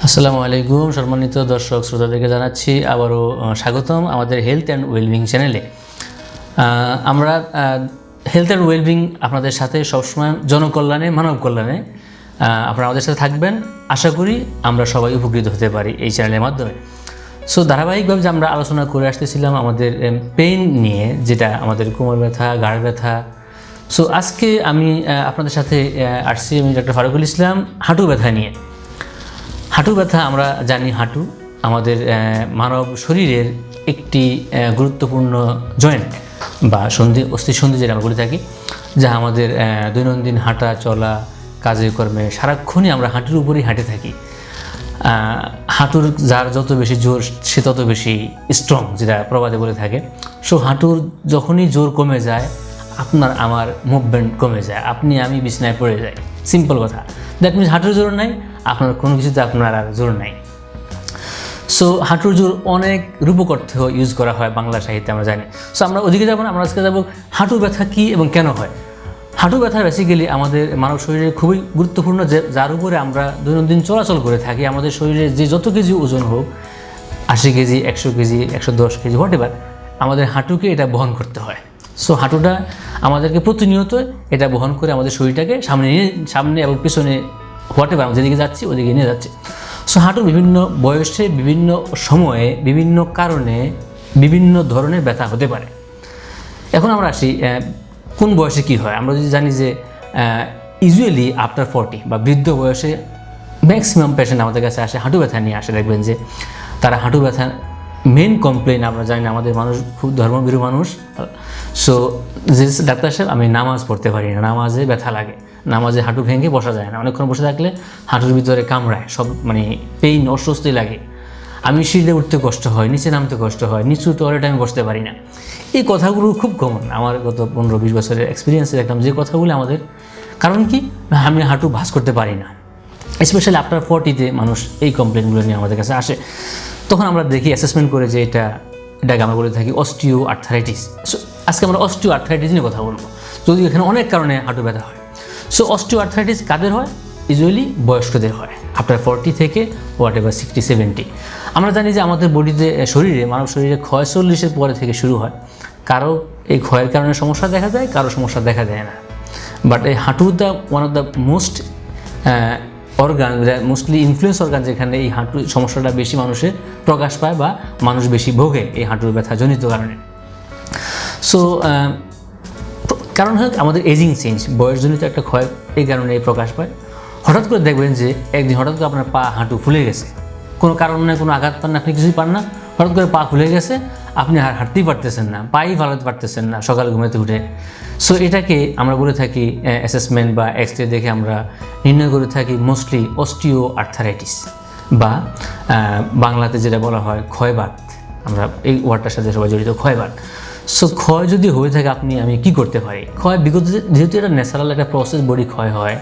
আসসালামু আলাইকুম সম্মানিত দর্শক শ্রোতাদেরকে জানাচ্ছি আবারও স্বাগতম আমাদের হেলথ অ্যান্ড ওয়েলবিং চ্যানেলে। আমরা হেলথ অ্যান্ড ওয়েলবিং আপনাদের সাথে সবসময় জনকল্যাণে মানব কল্যাণে আপনারা আমাদের সাথে থাকবেন। আশা করি আমরা সবাই উপকৃত হতে পারি এই চ্যানেলের মাধ্যমে। সো ধারাবাহিকভাবে যে আমরা আলোচনা করে আসতেছিলাম আমাদের পেইন নিয়ে, যেটা আমাদের কোমর ব্যথা, ঘাড় ব্যথা। সো আজকে আমি আপনাদের সাথে আসছি, আমি ডক্টর ফারুকুল ইসলাম, হাঁটু ব্যথা নিয়ে। হাঁটু ব্যথা, আমরা জানি হাঁটু আমাদের মানব শরীরের একটি গুরুত্বপূর্ণ জয়েন্ট বা অস্থিসন্ধি যেটা আমরা বলে থাকি, যা আমাদের দৈনন্দিন হাঁটা চলা কাজে কর্মে সারাক্ষণই আমরা হাঁটুর উপরেই হাঁটে থাকি। হাঁটুর যার যত বেশি জোর সে তত বেশি স্ট্রং, যেটা প্রবাদে বলে থাকে। সো হাঁটুর যখনই জোর কমে যায় আপনার আমার মুভমেন্ট কমে যায়, আপনি আমি বিছনায় পড়ে যাই। সিম্পল কথা, দ্যাট মিনস হাঁটুর জোর নাই, আপনার কোনো কিছুতে আপনার আর জোর নাই। সো হাঁটুর জোর অনেক রূপক অর্থে ইউজ করা হয় বাংলা সাহিত্যে, আমরা জানি। সো আমরা ওদিকে যাবো না, আমরা আজকে যাবো হাঁটু ব্যথা কী এবং কেন হয়। হাঁটু ব্যথা বেসিক্যালি আমাদের মানব শরীরে খুবই গুরুত্বপূর্ণ, যার উপরে আমরা দৈনন্দিন চলাচল করে থাকি। আমাদের শরীরে যে যত কেজি ওজন হোক, 80 KG, 100 KG, 110 KG, what ever, আমাদের হাঁটুকে এটা বহন করতে হয়। সো হাঁটুটা আমাদেরকে প্রতিনিয়ত এটা বহন করে আমাদের শরীরটাকে সামনে এবং পিছনে হোয়াট এভার আমরা যেদিকে যাচ্ছি ওদিকে নিয়ে যাচ্ছে। সো হাঁটু বিভিন্ন বয়সে, বিভিন্ন সময়ে, বিভিন্ন কারণে বিভিন্ন ধরনের ব্যথা হতে পারে। এখন আমরা আসি কোন বয়সে কী হয়। আমরা যদি জানি যে ইউজুয়ালি আফটার 40 বা বৃদ্ধ বয়সে ম্যাক্সিমাম পেশেন্ট আমাদের কাছে আসে হাঁটু ব্যথা নিয়ে আসে। দেখবেন যে তারা হাঁটু ব্যথা মেন কমপ্লেন, আমরা জানি না, আমাদের মানুষ খুব ধর্মভীরু মানুষ। সো যে ডাক্তার সাহেব আমি নামাজ পড়তে পারি না, নামাজে ব্যথা লাগে, নামাজে হাঁটু ভেঙে বসা যায় না, অনেকক্ষণ বসে থাকলে হাঁটুর ভিতরে কামড়ায়, সব মানে পেইন, অস্বস্তি লাগে, আমি সিঁড়িতে উঠতে কষ্ট হয়, নিচে নামতে কষ্ট হয়, নিচু টয়লেটে আমি বসতে পারি না। এই কথাগুলো খুব কমন, আমার গত 15-20 বছরের এক্সপিরিয়েন্সে দেখলাম যে কথাগুলো আমাদের। কারণ কি, আমি হাঁটু ভাঁজ করতে পারি না। স্পেশালি আফটার 40-তে মানুষ এই কমপ্লেনগুলো নিয়ে আমাদের কাছে আসে। তখন আমরা দেখি অ্যাসেসমেন্ট করে যে এটাকে আমরা বলে থাকি অস্টিও আর্থারাইটিস। সো আজকে আমরা অস্টিও আর্থারাইটিস নিয়ে কথা বলবো, যদি এখানে অনেক কারণে হাঁটু ব্যথা হয়। সো অস্টিও আর্থারাইটিস কাদের হয়? ইউজুয়ালি বয়স্কদের হয়, আফটার 40 থেকে হোয়াট এভার 60-70। আমরা জানি যে আমাদের বডিতে, শরীরে, মানব শরীরে ক্ষয় 40-এর পরে থেকে শুরু হয়। কারো এই ক্ষয়ের কারণে সমস্যা দেখা যায়, কারো সমস্যা দেখা যায় না। বাট এই হাঁটুটা one of the most organ, mostly influence organ, যেখানে এই হাঁটু সমস্যাটা বেশি মানুষের প্রকাশ পায় বা মানুষ বেশি ভোগে এই হাঁটুর ব্যথাজনিত কারণে। সো কারণ হয় আমাদের এজিং চেঞ্জ, বয়সজনিত একটা ক্ষয়, এই কারণে এই প্রকাশ পায়। হঠাৎ করে দেখবেন যে একদিন হঠাৎ করে আপনার পা, হাঁটু ফুলে গেছে, কোনো কারণ নেই, কোনো আঘাত পান না, আপনি কিছুই পান না, হঠাৎ করে পা ফুলে গেছে, আপনি আর হাঁটতেই পারতেছেন না, পাই ফালাতে পারতেছেন না সকাল ঘুমাতে উঠে। সো এটাকে আমরা বলে থাকি অ্যাসেসমেন্ট বা এক্সরে দেখে আমরা নির্ণয় করে থাকি মোস্টলি অস্টিও আর্থারাইটিস, বা বাংলাতে যেটা বলা হয় ক্ষয়বাত। আমরা এই ওয়ার্ডটার সাথে সবাই জড়িত, ক্ষয়বাত। সো ক্ষয় যদি হয়ে থাকে আমি কি করতে পারি? ক্ষয় বিগত, যেহেতু এটা ন্যাচারাল একটা প্রসেস, বডি ক্ষয় হয়,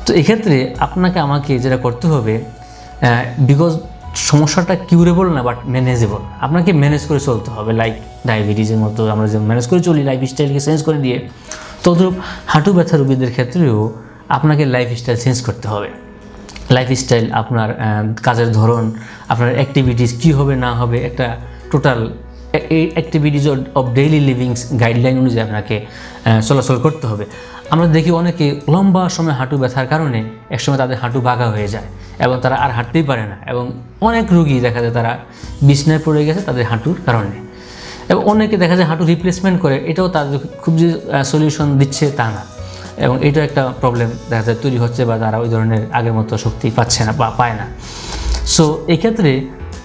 তো এক্ষেত্রে আপনাকে আমাকে যেটা করতে হবে, বিকজ সমস্যাটা কিউরেবল না বাট ম্যানেজেবল, আপনাকে ম্যানেজ করে চলতে হবে। লাইক ডায়াবেটিসের মতো আমরা যে ম্যানেজ করে চলি, লাইফস্টাইলকে চেঞ্জ করে দিয়ে, তদ্রূপ হাঁটু ব্যথা রোগীদের ক্ষেত্রেও আপনাকে লাইফস্টাইল চেঞ্জ করতে হবে। লাইফস্টাইল, আপনার কাজের ধরন, আপনার অ্যাক্টিভিটিস কী হবে না হবে, একটা টোটাল এই অ্যাক্টিভিটিজ অফ ডেইলি লিভিংস গাইডলাইন অনুযায়ী আপনাকে চলাচল করতে হবে। আমরা দেখি অনেকে লম্বা সময় হাঁটু ব্যথার কারণে একসময় তাদের হাঁটু বাঁকা হয়ে যায় এবং তারা আর হাঁটতেই পারে না, এবং অনেক রোগী দেখা যায় তারা বিছনায় পড়ে গেছে তাদের হাঁটুর কারণে। এবং অনেকে দেখা যায় হাঁটু রিপ্লেসমেন্ট করে, এটাও তাদের খুব যে সলিউশন দিচ্ছে তা না, এবং এটা একটা প্রবলেম দেখা যায় তৈরি হচ্ছে, বা তারা ওই ধরনের আগের মতো শক্তি পাচ্ছে না বা পায় না। সো এক্ষেত্রে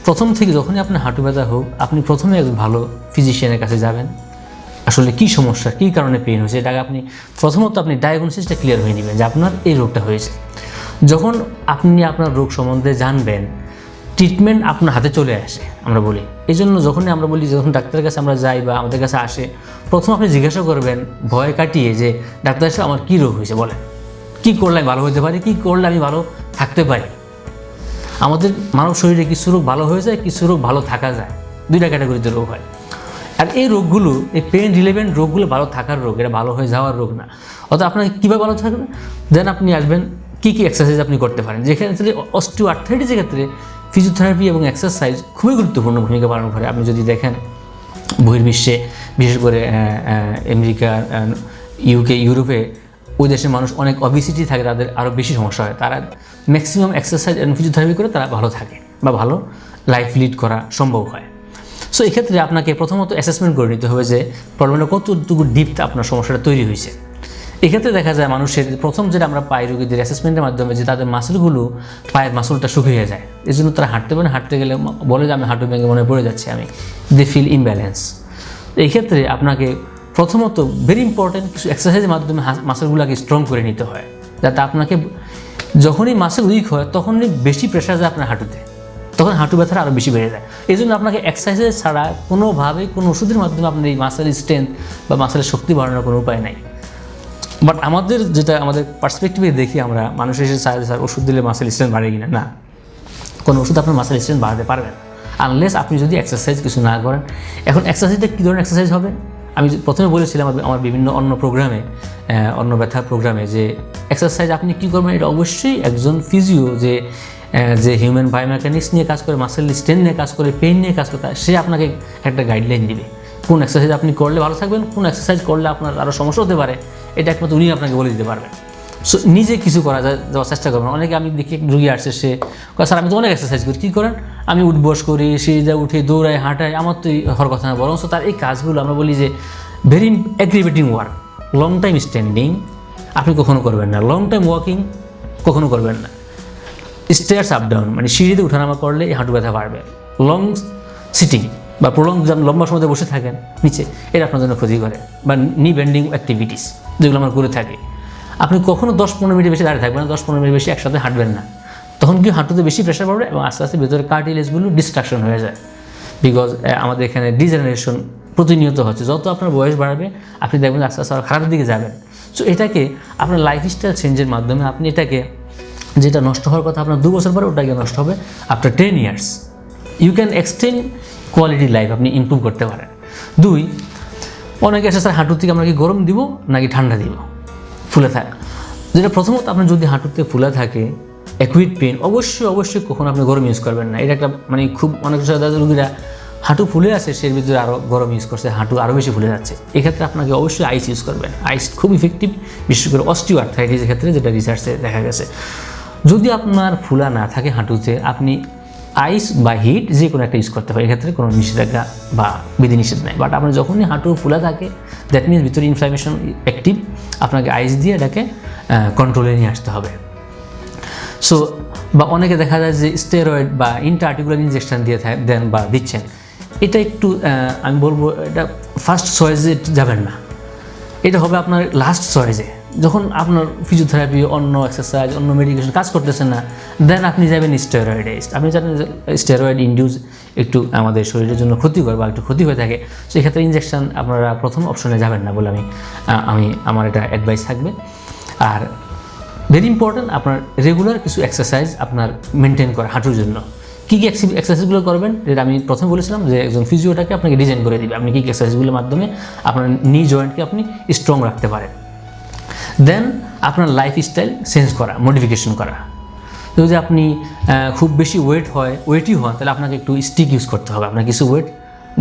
প্রথম থেকে যখনই আপনার হাঁটু ব্যথা হোক, আপনি প্রথমে একজন ভালো ফিজিশিয়ানের কাছে যাবেন। আসলে কী সমস্যা, কী কারণে পেইন হয়েছে, এটাকে আপনি প্রথমত আপনি ডায়াগনোসিসটা ক্লিয়ার হয়ে নেবেন যে আপনার এই রোগটা হয়েছে। যখন আপনি আপনার রোগ সম্বন্ধে জানবেন, ট্রিটমেন্ট আপনার হাতে চলে আসে, আমরা বলি। এই জন্য যখনই আমরা বলি, যখন ডাক্তারের কাছে আমরা যাই বা আমাদের কাছে আসে, প্রথম আপনি জিজ্ঞাসা করবেন ভয় কাটিয়ে যে ডাক্তার সাহেব আমার কী রোগ হয়েছে বলেন, কী করলে আমি ভালো হতে পারি, কী করলে আমি ভালো থাকতে পারি। আমাদের মানব শরীরে কিছু রোগ ভালো হয়ে যায়, কিছু রোগ ভালো থাকা যায়, দুইটা ক্যাটাগরিতে রোগ হয়। আর এই রোগগুলো, এই পেইন রিলেভেন্ট রোগগুলো ভালো থাকার রোগ, এটা ভালো হয়ে যাওয়ার রোগ না। অর্থাৎ আপনাকে কীভাবে ভালো থাকবে, দেন আপনি আসবেন কী কী এক্সারসাইজ আপনি করতে পারেন। যেক্ষেত্রে অস্টিওআর্থ্রাইটিসের ক্ষেত্রে ফিজিওথেরাপি এবং এক্সারসাইজ খুবই গুরুত্বপূর্ণ ভূমিকা পালন করে। আপনি যদি দেখেন বহির্বিশ্বে, বিশেষ করে আমেরিকা, ইউকে, ইউরোপে, ওই দেশের মানুষ অনেক অবিসিটি থাকে, তাদের আরও বেশি সমস্যা হয়। তারা ম্যাক্সিমাম এক্সারসাইজ এবং ফিজিওথেরাপি করে তারা ভালো থাকে বা ভালো লাইফ লিড করা সম্ভব হয়। সো এক্ষেত্রে আপনাকে প্রথমত অ্যাসেসমেন্ট করে নিতে হবে যে প্রবলেমটা কতটুকু ডিপথ আপনার সমস্যাটা তৈরি হয়েছে। এক্ষেত্রে দেখা যায় মানুষের প্রথম যেটা আমরা পাই রোগীদের অ্যাসেসমেন্টের মাধ্যমে যে তাদের মাসেলগুলো, পায়ের মাসলটা শুকিয়ে যায়, এই জন্য তারা হাঁটতে পারে, হাঁটতে গেলে বলে যে আমি হাঁটু ভেঙে মনে পড়ে যাচ্ছে, আমি দে ফিল ইমব্যালেন্স। এই ক্ষেত্রে আপনাকে প্রথমত ভেরি ইম্পর্টেন্ট কিছু এক্সারসাইজের মাধ্যমে মাসলগুলোকে স্ট্রং করে নিতে হয়, যাতে আপনাকে যখনই মাসল উইক হয় তখনই বেশি প্রেশার যায় আপনার হাঁটুতে, তখন হাঁটু ব্যথাটা আরও বেশি বেড়ে যায়। এই জন্য আপনাকে এক্সারসাইজ ছাড়া কোনোভাবেই কোনো ওষুধের মাধ্যমে আপনার এই মাসেল স্ট্রেংথ বা মাসেলের শক্তি বাড়ানোর কোনো উপায় নাই। বাট আমাদের যেটা আমাদের পার্সপেক্টিভে দেখি আমরা, মানুষ এসে চায় স্যার ওষুধ দিলে মাসেল স্ট্রেংথ বাড়ে কিনা। না, কোনো ওষুধ আপনার মাসেল স্ট্রেংথ বাড়াতে পারবে না আনলেস আপনি যদি এক্সারসাইজ কিছু না করেন। এখন এক্সারসাইজটা কী ধরনের এক্সারসাইজ হবে? আমি প্রথমে বলেছিলাম আমার বিভিন্ন অন্য প্রোগ্রামে, অন্য ব্যথা প্রোগ্রামে, যে এক্সারসাইজ আপনি কী করবেন এটা অবশ্যই একজন ফিজিও যে হিউম্যান বায়োমেকানিক্স নিয়ে কাজ করে, মাসেল স্ট্রেংথ নিয়ে কাজ করে, পেইন নিয়ে কাজ করে, সে আপনাকে একটা গাইডলাইন দিবে কোন এক্সারসাইজ আপনি করলে ভালো থাকবেন, কোন এক্সারসাইজ করলে আপনার আরও সমস্যা হতে পারে, এটা একমাত্র উনি আপনাকে বলে দিতে পারবেন। সো নিজে কিছু করা যাওয়ার চেষ্টা করবেন। অনেকে আমি দেখি রুগী আসছে, সে স্যার আমি তো অনেক এক্সারসাইজ করি, কী করেন? আমি উঠবস করি, সিঁড়িতে উঠে দৌড়াই, হাঁটাই, আমার তো হওয়ার কথা না। বরং তার এই কাজগুলো আমরা বলি যে very aggravating work, long time standing আপনি কখনো করবেন না, লং টাইম ওয়াকিং কখনো করবেন না, স্টেয়ার্স আপ ডাউন মানে সিঁড়িতে উঠানামা করলে এই হাঁটু ব্যথা বাড়বে, লং সিটিং বা প্রলং লম্বা সময় বসে থাকেন নিচে, এটা আপনার জন্য ক্ষতি করে, বা নি বেন্ডিং অ্যাক্টিভিটিস যেগুলো আমরা করে থাকি। আপনি কখনো 10-15 মিনিট বেশি দাঁড়িয়ে থাকবেন না, 10-15 মিনিট বেশি একসাথে হাঁটবেন না, তখন কি হাঁটুতে বেশি প্রেশার পড়বে এবং আস্তে আস্তে ভেতরে কার্টিলেজগুলো ডিস্ট্রাকশন হয়ে যায়। বিকজ আমাদের এখানে ডিজেনারেশন প্রতিনিয়ত হচ্ছে, যত আপনার বয়স বাড়বে আপনি দেখবেন আস্তে আস্তে আরও খারাপের দিকে যাবেন। সো এটাকে আপনার লাইফস্টাইল চেঞ্জের মাধ্যমে আপনি এটাকে, যেটা নষ্ট হওয়ার কথা আপনার 2 বছর পরে, ওটাকে নষ্ট হবে after 10 years. You can extend quality life, আপনি ইমপ্রুভ করতে পারেন। 2, অনেকে আসে স্যার হাঁটু থেকে আমরা কি গরম দিব নাকি ঠান্ডা দিব, ফুলে থাকে। যেটা প্রথমত আপনার যদি হাঁটুতে ফুলে থাকে, অ্যাকুইট পেন, অবশ্যই কখনো আপনি গরম ইউজ করবেন না। এটা একটা মানে খুব অনেক রোগীরা হাঁটু ফুলে আছে, সে ভিতরে আরও গরম ইউজ করছে, হাঁটু আরও বেশি ফুলে যাচ্ছে। এক্ষেত্রে আপনাকে অবশ্যই আইস ইউজ করবেন। আইস খুব ইফেক্টিভ, বিশেষ করে অস্টিওআর্থ্রাইটিসের ক্ষেত্রে, যেটা রিসার্চে দেখা গেছে। যদি আপনার ফুলা না থাকে হাঁটুতে, আপনি আইস বা হিট যে কোনো একটা ইউজ করতে পারেন, এক্ষেত্রে কোনো নিষেধাজ্ঞা বা বিধিনিষেধ নেই। বাট আপনার যখনই হাঁটু ফুলা থাকে, দ্যাট মিনস ভিতরে ইনফ্লামেশন অ্যাক্টিভ, আপনাকে আইস দিয়ে এটাকে কন্ট্রোলে নিয়ে আসতে হবে। সো বা অনেকে দেখা যায় যে স্টেরয়েড বা ইন্ট্রা-আর্টিকুলার ইনজেকশন দিয়ে দেন বা দিচ্ছেন, এটা একটু আমি বলবো এটা ফার্স্ট চয়েসে যাবেন না, এটা হবে আপনার লাস্ট চয়েসে। যখন আপনার ফিজিওথেরাপি, অন্য এক্সারসাইজ, অন্য মেডিকেশন কাজ করতেছেন না, দেন আপনি যাবেন স্টেরয়েডে। আপনি জানেন যে স্টেরয়েড ইনডিউস একটু আমাদের শরীরের জন্য ক্ষতিকর বা একটু ক্ষতি হয়ে থাকে। সেক্ষেত্রে ইনজেকশন আপনারা প্রথম অপশনে যাবেন না বলে আমার এটা অ্যাডভাইস থাকবে। আর ভেরি ইম্পর্ট্যান্ট, আপনার রেগুলার কিছু এক্সারসাইজ আপনার মেনটেন করা হাঁটুর জন্য। কী কী এক্সারসাইজগুলো করবেন, যেটা আমি প্রথমে বলেছিলাম যে একজন ফিজিওটাকে আপনাকে ডিজাইন করে দিবে, আপনি কী কী এক্সারসাইজগুলোর মাধ্যমে আপনার নি জয়েন্টকে আপনি স্ট্রং রাখতে পারেন। দেন আপনার লাইফস্টাইল চেঞ্জ করা, মডিফিকেশন করা। যদি আপনি খুব বেশি ওয়েটই হন, তাহলে আপনাকে একটু স্টিক ইউজ করতে হবে, আপনার কিছু ওয়েট,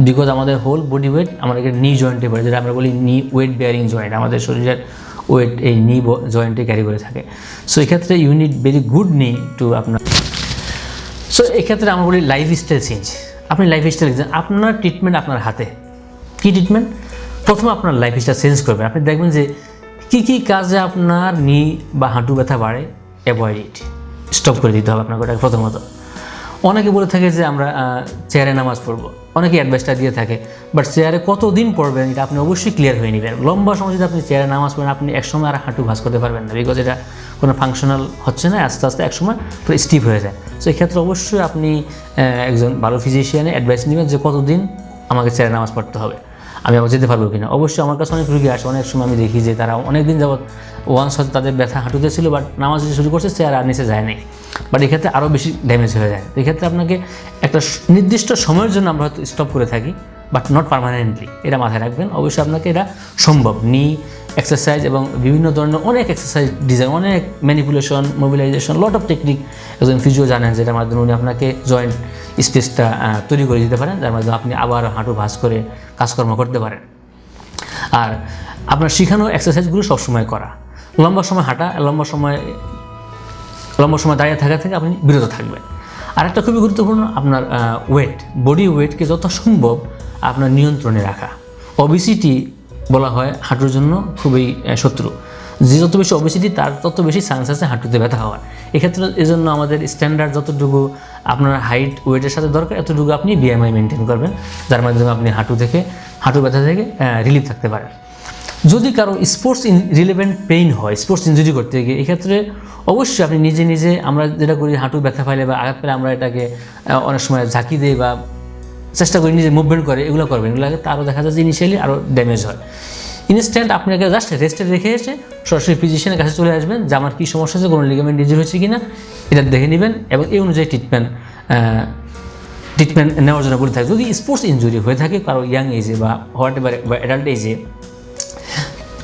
বিকজ আমাদের হোল বডি ওয়েট আমাদেরকে নি জয়েন্টে পড়ে, যেটা আমরা বলি নি ওয়েট বেয়ারিং জয়েন্ট, আমাদের শরীরের ওয়েট এই নি জয়েন্টে ক্যারি করে থাকে। সো এক্ষেত্রে ইউ নিড ভেরি গুড নি টু আপনার। সো এক্ষেত্রে আমরা বলি লাইফস্টাইল চেঞ্জ। আপনি লাইফস্টাইল, আপনার ট্রিটমেন্ট আপনার হাতে। কী ট্রিটমেন্ট? প্রথমে আপনার লাইফস্টাইল চেঞ্জ করবেন। আপনি দেখবেন যে কী কাজে আপনার নি বা হাঁটু ব্যথা বাড়ে, অ্যাভয়েড ইট, স্টপ করে দিতে হবে আপনাকে ওটাকে প্রথমত। অনেকে বলে থাকে যে আমরা চেয়ারে নামাজ পড়বো, অনেকে অ্যাডভাইসটা দিয়ে থাকে, বাট চেয়ারে কতদিন পড়বেন এটা আপনি অবশ্যই ক্লিয়ার হয়ে নেবেন। লম্বা সময় যদি আপনি চেয়ারে নামাজ পড়েন, আপনি একসময় আর হাঁটু ভাঁজ করতে পারবেন না, বিকজ এটা কোনো ফাংশনাল হচ্ছে না, আস্তে আস্তে একসময় পুরো স্টিফ হয়ে যায়। সো এক্ষেত্রে অবশ্যই আপনি একজন ভালো ফিজিশিয়ানের অ্যাডভাইস নেবেন যে কতদিন আমাকে চেয়ারে নামাজ পড়তে হবে, আমি আবার যেতে পারবো কিনা। অবশ্যই আমার কাছে অনেক রুগী আসে, অনেক সময় আমি দেখি যে তারা অনেক দিন যাবত ওয়ান্স হয়তো তাদের ব্যথা হাঁটুতে ছিল, বাট নামাজ শুরু করছে, চেয়ার আর নিচে যায় নাই, বাট এক্ষেত্রে আরও বেশি ড্যামেজ হয়ে যায়। তো এক্ষেত্রে আপনাকে একটা নির্দিষ্ট সময়ের জন্য আমরা হয়তো স্টপ করে থাকি, বাট নট পারমানেন্টলি, এটা মাথায় রাখবেন। অবশ্যই আপনাকে এটা সম্ভব, নি এক্সারসাইজ এবং বিভিন্ন ধরনের অনেক এক্সারসাইজ ডিজাইন, অনেক manipulation, mobilization, lot of technique একজন ফিজিও জানেন, যেটার মাধ্যমে উনি আপনাকে জয়েন্ট স্পেসটা তৈরি করে দিতে পারেন, যার মাধ্যমে আপনি আবার হাঁটু ভাঁজ করে কাজকর্ম করতে পারেন। আর আপনার শেখানো এক্সারসাইজগুলো সবসময় করা, লম্বা সময় হাঁটা, লম্বা সময় দাঁড়িয়ে থাকা থেকে আপনি বিরত থাকবেন। আর একটা খুবই গুরুত্বপূর্ণ, আপনার ওয়েট, বডি ওয়েটকে যত সম্ভব আপনার নিয়ন্ত্রণে রাখা। ওবেসিটি বলা হয় হাঁটুর জন্য খুবই শত্রু, যে যত বেশি ওবেসিটি তার তত বেশি চান্স আছে হাঁটুতে ব্যথা হওয়ার। এক্ষেত্রে এজন্য আমাদের স্ট্যান্ডার্ড যতটুকু আপনার হাইট ওয়েটের সাথে দরকার এতটুকু আপনি বিএমআই মেনটেন করবেন, যার মাধ্যমে আপনি হাঁটু ব্যথা থেকে রিলিফ থাকতে পারেন। যদি কারো স্পোর্টস রিলেভেন্ট পেইন হয়, স্পোর্টস ইনজুরি করতে গিয়ে, এক্ষেত্রে অবশ্যই আপনি নিজে আমরা যেটা করি, হাঁটু ব্যথা পাইলে বা আঘাত পেলে আমরা এটাকে অনেক সময় ঝাঁকি দিই বা চেষ্টা করি নিজে মুভমেন্ট করে, এগুলো করবেন। এগুলো আগে আরও দেখা যায় যে ইনিশিয়ালি আরও ড্যামেজ হয়। ইনস্ট্যান্ট আপনাকে জাস্ট রেস্টে রেখে এসে সরাসরি ফিজিশিয়ানের কাছে চলে আসবেন, যে আমার কী সমস্যা হচ্ছে, কোনো লিগামেন্ট ইনজুরি হচ্ছে কি না এটা দেখে নেবেন এবং এই অনুযায়ী ট্রিটমেন্ট নেওয়ার জন্য বলে থাকে। যদি স্পোর্টস ইনজুরি হয়ে থাকে কারো ইয়াং এজে বা হোয়াট এভার বা অ্যাডাল্ট এজে,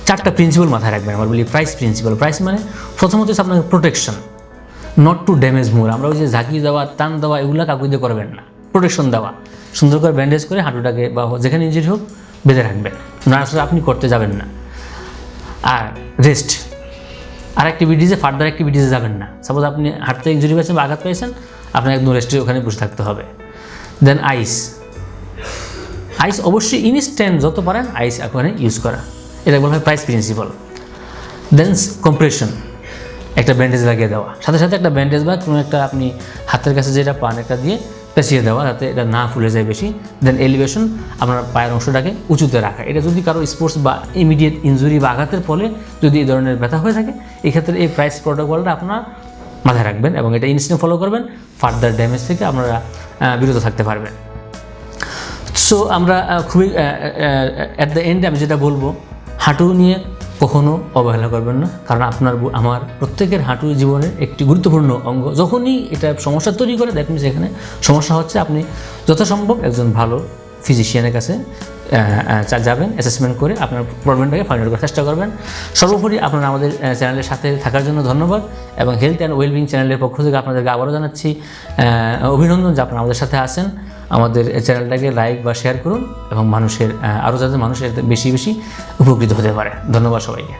4টা প্রিন্সিপাল মাথায় রাখবেন। আমরা বলি প্রাইস প্রিন্সিপাল। প্রাইস মানে প্রথমত হচ্ছে আপনাকে প্রোটেকশন, নট টু ড্যামেজ মোর। আমরা ওই যে ঝাঁকি দেওয়া, টান দেওয়া এগুলো কাকুই দিয়ে করবেন না। প্রোটেকশন দেওয়া, সুন্দর করে ব্যান্ডেজ করে হাঁটুটাকে বা যেখানে ইনজুরি হোক বেঁধে রাখবেন, নার্সরা আপনি করতে যাবেন না। আর রেস্ট, আর অ্যাক্টিভিটিসে ফার্দার অ্যাক্টিভিটিসে যাবেন না। সাপোজ আপনি হাঁটতে ইনজুরি পেয়েছেন বা আঘাত পেয়েছেন, আপনার একদম রেস্টে ওখানে বসে থাকতে হবে। দেন আইস অবশ্যই ইনস্ট্যান্ট যত পারেন আইস ওখানে ইউজ করা, এটা বলা হয় প্রাইস প্রিন্সিপাল। দেন কম্প্রেশন, একটা ব্যান্ডেজ লাগিয়ে দেওয়া, সাথে সাথে একটা ব্যান্ডেজ বা কোনো একটা আপনি হাতের কাছে যেটা পান একটা দিয়ে পেঁচিয়ে দেওয়া, যাতে এটা না ফুলে যায় বেশি। দেন এলিভেশন, আপনার পায়ের অংশটাকে উঁচুতে রাখা। এটা যদি কারো স্পোর্টস বা ইমিডিয়েট ইনজুরি বা আঘাতের ফলে যদি এই ধরনের ব্যথা হয়ে থাকে, এই ক্ষেত্রে এই প্রাইস প্রোটোকলটা আপনারা মাথায় রাখবেন এবং এটা ইনস্ট্যান্ট ফলো করবেন। ফার্দার ড্যামেজ থেকে আপনারা বিরত থাকতে পারবেন। সো আমরা খুবই অ্যাট দ্য এন্ডে আমি যেটা বলবো, হাঁটু নিয়ে কখনো অবহেলা করবেন না, কারণ আমার প্রত্যেকের হাঁটু জীবনের একটি গুরুত্বপূর্ণ অঙ্গ। যখনই এটা সমস্যা তৈরি করে দেখুন যেখানে সমস্যা হচ্ছে, আপনি যথাসম্ভব একজন ভালো ফিজিশিয়ানের কাছে যাবেন, অ্যাসেসমেন্ট করে আপনার প্রবলেমটাকে ফাইন্ড আউট করার চেষ্টা করবেন। সর্বোপরি আপনারা আমাদের চ্যানেলের সাথে থাকার জন্য ধন্যবাদ, এবং হেলথ অ্যান্ড ওয়েলবিং চ্যানেলের পক্ষ থেকে আপনাদেরকে আবারও জানাচ্ছি অভিনন্দন যে আপনারা আমাদের সাথে আছেন। আমাদের চ্যানেলটাকে লাইক বা শেয়ার করুন এবং আরও যাতে মানুষের বেশি বেশি উপকৃত হতে পারে। ধন্যবাদ সবাইকে।